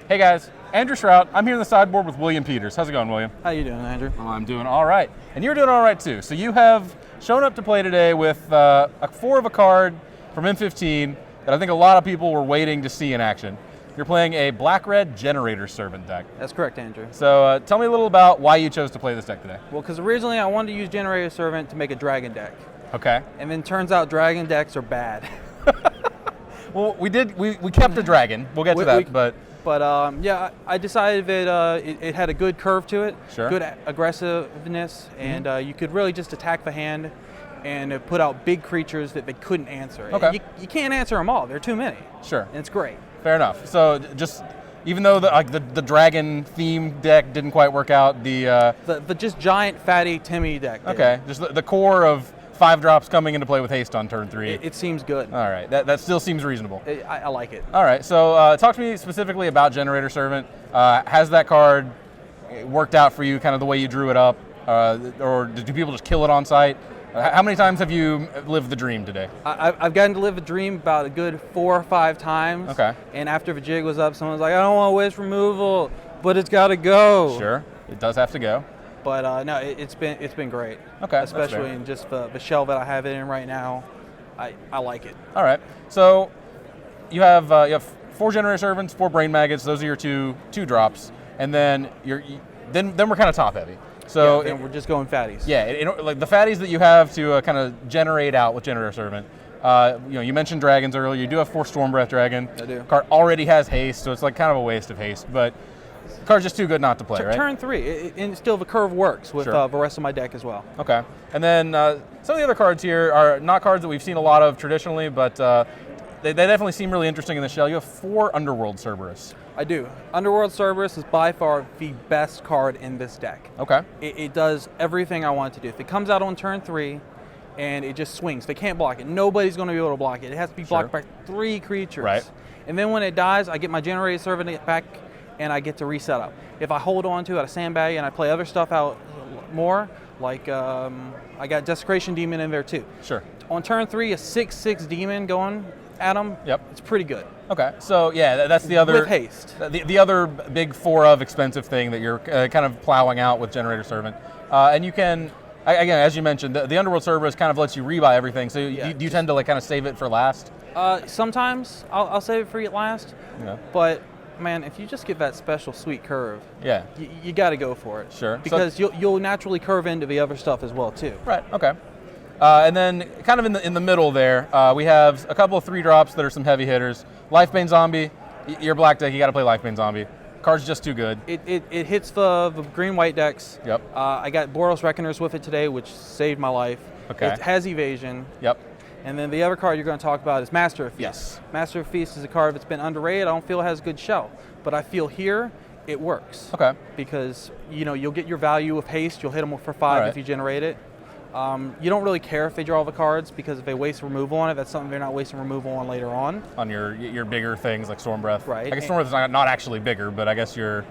Hey guys, Andrew Shrout. I'm here in the sideboard with William Peters. How's it going, William? How you doing, Andrew? Oh, I'm doing all right. And you're doing all right too. So you have shown up to play today with a 4 of a card from M15 that I think a lot of people were waiting to see in action. You're playing a black-red Generator Servant deck. That's correct, Andrew. So tell me a little about why you chose to play this deck today. Well, because originally I wanted to use Generator Servant to make a dragon deck. Okay. And then turns out dragon decks are bad. Well, we kept a dragon. We'll get to that, but yeah, I decided that it had a good curve to it, Sure. good aggressiveness, and you could really just attack the hand and put out big creatures that they couldn't answer. Okay. You can't answer them all. There are too many. Sure. And it's great. Fair enough. So just even though the dragon theme deck didn't quite work out, the just giant fatty Timmy deck. Dude. okay, just the core of 5 drops coming into play with haste on turn 3. It seems good. All right, that still seems reasonable. I like it. All right, so talk to me specifically about Generator Servant. Has that card worked out for you, kind of the way you drew it up, or do people just kill it on site? How many times have you lived the dream today? I've gotten to live a dream about a good 4 or 5 times. Okay. And after the jig was up, someone was like, I don't want to waste removal, but it's got to go. Sure, it does have to go. But no, it's been great. Okay, that's fair. Especially in just the shell that I have it in right now. I like it. All right, so you have 4 Generator Servants, 4 Brain Maggots. Those are your two drops, and then then we're kind of top heavy. So and we're just going fatties. Yeah, like the fatties that you have to kind of generate out with Generator Servant. You mentioned dragons earlier. You do have 4 Stormbreath Dragon. I do. Card already has haste, so it's like kind of a waste of haste. But the card's just too good not to play, right? Turn 3, and still the curve works with Sure. the rest of my deck as well. Okay, and then some of the other cards here are not cards that we've seen a lot of traditionally, but they definitely seem really interesting in the shell. You have 4 Underworld Cerberus. I do. Underworld Cerberus is by far the best card in this deck. Okay. It does everything I want it to do. If it comes out on turn 3 and it just swings, they can't block it. Nobody's going to be able to block it. It has to be blocked by 3 creatures. Right. And then when it dies, I get my Generated Servant back and I get to reset up. If I hold on to it, I sandbag and I play other stuff out more, like I got Desecration Demon in there too. Sure. On turn 3, a 6/6 Demon going at them. Yep. It's pretty good. Okay, so yeah, that's the other With haste. The other big 4 of expensive thing that you're kind of plowing out with Generator Servant, and you can again, as you mentioned, the Underworld Cerberus kind of lets you rebuy everything. So Yeah. do you tend to like kind of save it for last? Sometimes I'll save it for last, Yeah. but man, if you just get that special sweet curve, Yeah. you got to go for it. Sure. Because you'll naturally curve into the other stuff as well too. Right. Okay. And then kind of in the middle there, we have a couple of 3 drops that are some heavy hitters. Lifebane Zombie. Your black deck, you got to play Lifebane Zombie. Card's just too good. It hits the green-white decks. Yep. I got Boros Reckoners with it today, which saved my life. Okay. It has evasion. Yep. And then the other card you're going to talk about is Master of Feast. Yes. Master of Feast is a card that's been underrated. I don't feel it has a good shell, but I feel here it works. Okay. Because you'll get your value of haste. You'll hit them for 5 All right. if you generate it. You don't really care if they draw the cards because if they waste removal on it, that's something they're not wasting removal on later on. On your bigger things like Stormbreath. Right. I guess Stormbreath is not actually bigger, but I guess your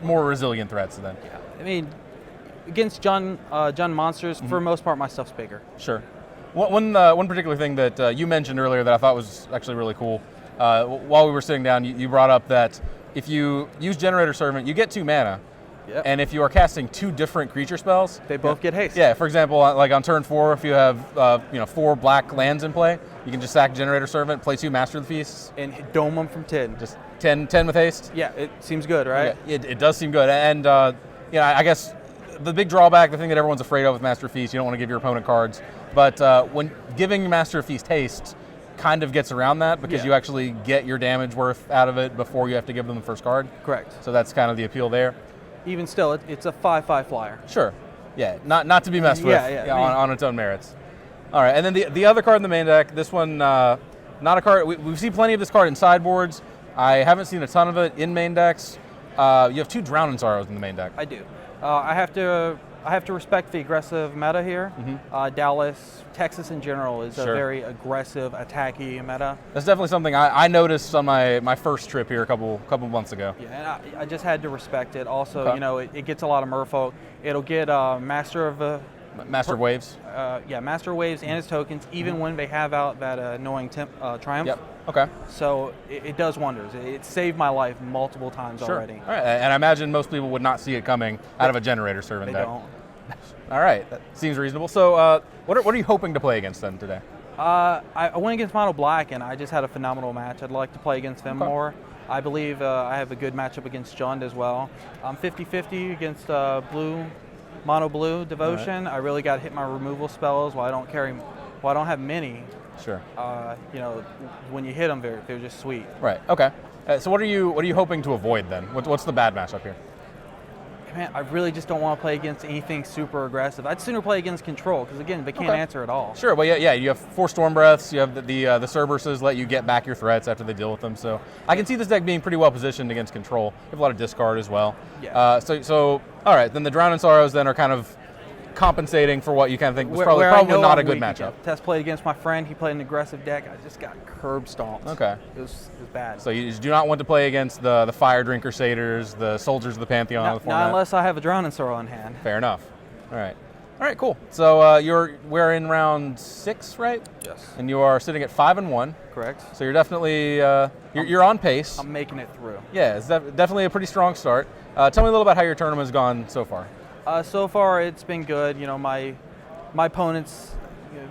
more resilient threats then. Yeah. I mean, against Jund monsters, for the most part, my stuff's bigger. Sure. One particular thing that you mentioned earlier that I thought was actually really cool, while we were sitting down, you brought up that if you use Generator Servant, you get 2 mana. Yep. And if you are casting 2 different creature spells, They both get haste. Yeah, for example, like on turn 4, if you have 4 black lands in play, you can just sack Generator Servant, play 2 Master of the Feasts, And dome them from 10. just 10 with haste. Yeah, it seems good, right? Yeah, it does seem good, and I guess the big drawback, the thing that everyone's afraid of with Master of Feast, you don't want to give your opponent cards, but when giving Master of Feast haste kind of gets around that because Yeah. you actually get your damage worth out of it before you have to give them the first card. Correct. So that's kind of the appeal there. Even still, it's a 5/5 flyer. Sure. Yeah, not to be messed with on its own merits. All right, and then the other card in the main deck, this one, not a card, we've seen plenty of this card in sideboards. I haven't seen a ton of it in main decks. You have 2 Drowning Sorrows in the main deck. I do. I have to respect the aggressive meta here. Dallas, Texas in general is a Sure. very aggressive, attacky meta. That's definitely something I noticed on my first trip here a couple months ago. Yeah, and I just had to respect it. Also, Okay. it gets a lot of merfolk. It'll get Master of Master Waves? Yeah, Master Waves and his tokens, even when they have out that annoying Triumph. Yep. Okay. So it does wonders. It saved my life multiple times already. All right. And I imagine most people would not see it coming out of a generator servant deck. They don't. All right. That seems reasonable. So what are you hoping to play against them today? I went against Mono Black, and I just had a phenomenal match. I'd like to play against them more. I believe I have a good matchup against Jund as well. I'm 50-50 against Mono Blue Devotion. Right. I really got to hit my removal spells while I don't have many. Sure. You know, when you hit them, they're just sweet. Right. Okay. So what are you hoping to avoid then? What's the bad matchup here? Man, I really just don't want to play against anything super aggressive. I'd sooner play against Control, because again, they can't answer at all. Sure, well, yeah, you have 4 Storm Breaths, you have the Cerberuses let you get back your threats after they deal with them, so I can see this deck being pretty well positioned against Control. You have a lot of discard as well. Yeah. So all right, then the Drown in Sorrows then are kind of compensating for what you kind of think was probably not a good matchup. Test played against my friend. He played an aggressive deck. I just got curb stomped. Okay. It was bad. So you just do not want to play against the Fire Drinker Satyrs, the Soldiers of the Pantheon of the format? Not unless I have a Drown in Sorrow in hand. Fair enough. All right, cool. So we're in round 6, right? Yes. And you are sitting at 5-1. Correct. So you're definitely you're on pace. I'm making it through. Yeah, it's definitely a pretty strong start. Tell me a little about how your tournament has gone so far. So far, it's been good. You know, my opponents,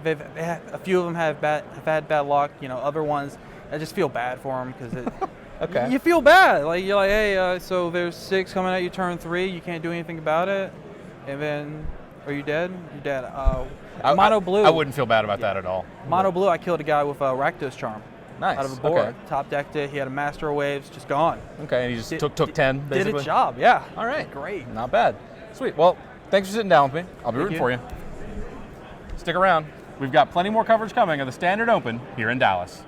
a few of them have had bad luck. You know, other ones, I just feel bad for them because okay. You feel bad. Like you're like, hey, so there's 6 coming at you turn 3. You can't do anything about it, and then are you dead? You're dead. Mono Blue. I wouldn't feel bad about that at all. Mono Blue, I killed a guy with a Rakdos Charm. Nice. Out of a board. Okay. Top decked it. He had a Master of Waves, just gone. Okay, and he just took 10, basically? Did its job, yeah. All right. Great. Not bad. Sweet. Well, thanks for sitting down with me. I'll be rooting for you. Stick around. We've got plenty more coverage coming of the Standard Open here in Dallas.